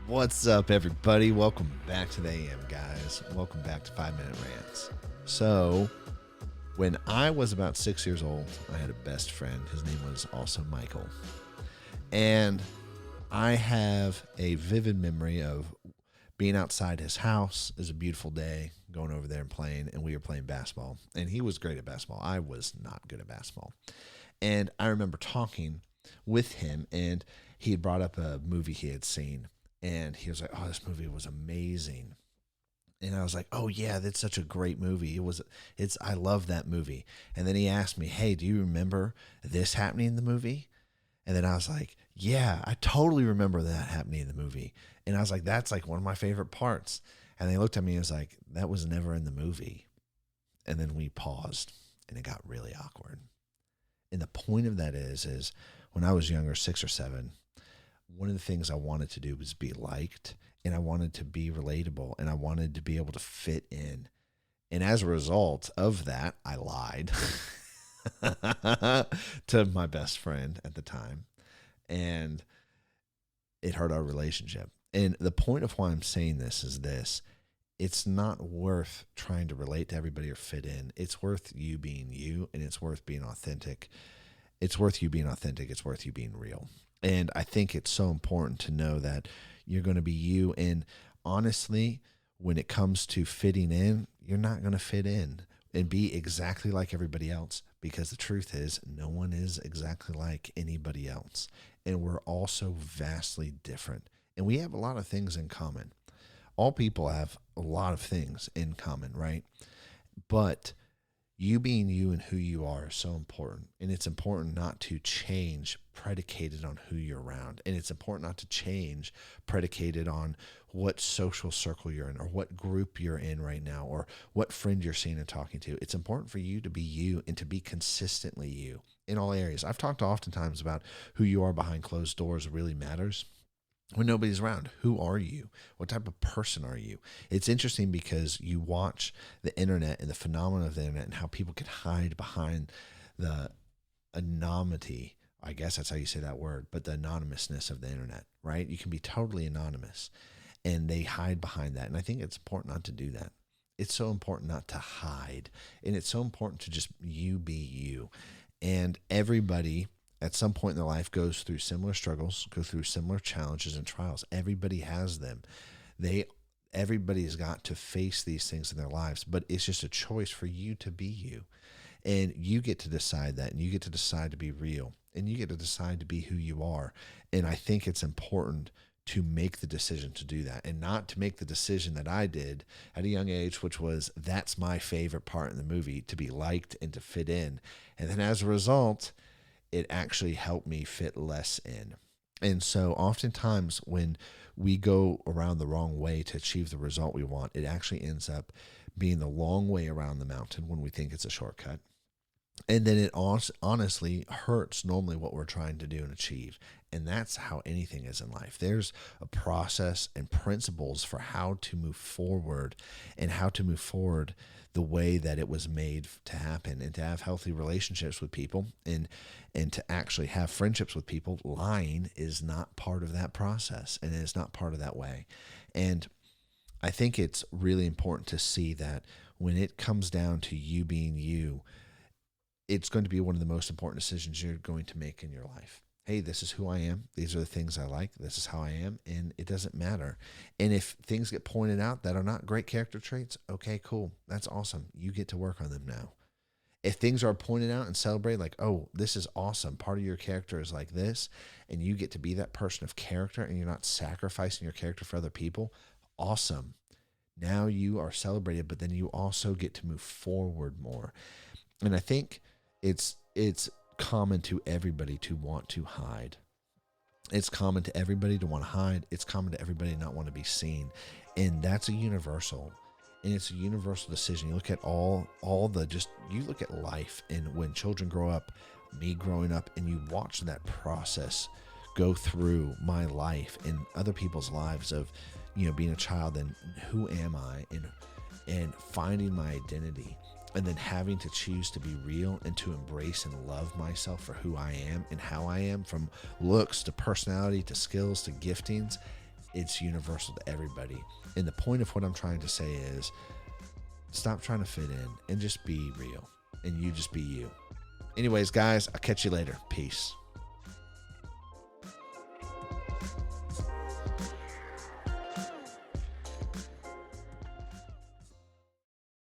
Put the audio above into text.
What's up, everybody? Welcome back to the AM, guys. Welcome back to 5 Minute Rants. So, when I was about 6 years old, I had a best friend. His name was also Michael. And I have a vivid memory of being outside his house. It was a beautiful day, going over there and playing, and we were playing basketball. And he was great at basketball. I was not good at basketball. And I remember talking with him, and he had brought up a movie he had seen. And he was like, "Oh, this movie was amazing." And I was like, "Oh yeah, that's such a great movie. I love that movie." And then he asked me, "Hey, do you remember this happening in the movie?" And then I was like, "Yeah, I totally remember that happening in the movie." And I was like, "That's like one of my favorite parts." And they looked at me and was like, "That was never in the movie." And then we paused and it got really awkward. And the point of that is when I was younger, 6 or 7, one of the things I wanted to do was be liked, and I wanted to be relatable, and I wanted to be able to fit in. And as a result of that, I lied to my best friend at the time, and it hurt our relationship. And the point of why I'm saying this is this: it's not worth trying to relate to everybody or fit in. It's worth you being you, and it's worth being authentic. It's worth you being authentic. It's worth you being real. And I think it's so important to know that you're going to be you. And honestly, when it comes to fitting in, you're not going to fit in and be exactly like everybody else, because the truth is no one is exactly like anybody else. And we're all so vastly different. And we have a lot of things in common. All people have a lot of things in common, right? But you being you and who you are is so important. And it's important not to change predicated on who you're around. And it's important not to change predicated on what social circle you're in or what group you're in right now or what friend you're seeing and talking to. It's important for you to be you and to be consistently you in all areas. I've talked oftentimes about who you are behind closed doors really matters. When nobody's around, who are you? What type of person are you? It's interesting because you watch the internet and the phenomenon of the internet and how people can hide behind the anonymity. I guess that's how you say that word, but the anonymousness of the internet, right? You can be totally anonymous and they hide behind that. And I think it's important not to do that. It's so important not to hide. And it's so important to just you be you. And everybody at some point in their life goes through similar struggles, go through similar challenges and trials. Everybody has them. Everybody's got to face these things in their lives, but it's just a choice for you to be you. And you get to decide that, and you get to decide to be real, and you get to decide to be who you are. And I think it's important to make the decision to do that, and not to make the decision that I did at a young age, which was that's my favorite part in the movie, to be liked and to fit in. And then as a result, it actually helped me fit less in. And so oftentimes when we go around the wrong way to achieve the result we want, it actually ends up being the long way around the mountain when we think it's a shortcut. And then it honestly hurts normally what we're trying to do and achieve. And that's how anything is in life. There's a process and principles for how to move forward and how to move forward the way that it was made to happen, and to have healthy relationships with people and to actually have friendships with people. Lying is not part of that process, and it's not part of that way. And I think it's really important to see that when it comes down to you being you, it's going to be one of the most important decisions you're going to make in your life. Hey, this is who I am. These are the things I like. This is how I am. And it doesn't matter. And if things get pointed out that are not great character traits, okay, cool. That's awesome. You get to work on them now. If things are pointed out and celebrated, like, oh, this is awesome, part of your character is like this, and you get to be that person of character and you're not sacrificing your character for other people, awesome. Now you are celebrated, but then you also get to move forward more. And I think it's common to everybody to want to hide. It's common to everybody to want to hide. It's common to everybody to not want to be seen. And that's a universal. And it's a universal decision. You look at you look at life, and when children grow up, me growing up, and you watch that process go through my life and other people's lives of, being a child, and who am I, and finding my identity. And then having to choose to be real and to embrace and love myself for who I am and how I am, from looks to personality to skills to giftings. it's universal to everybody. And the point of what I'm trying to say is stop trying to fit in and just be real. And you just be you. Anyways, guys, I'll catch you later. Peace.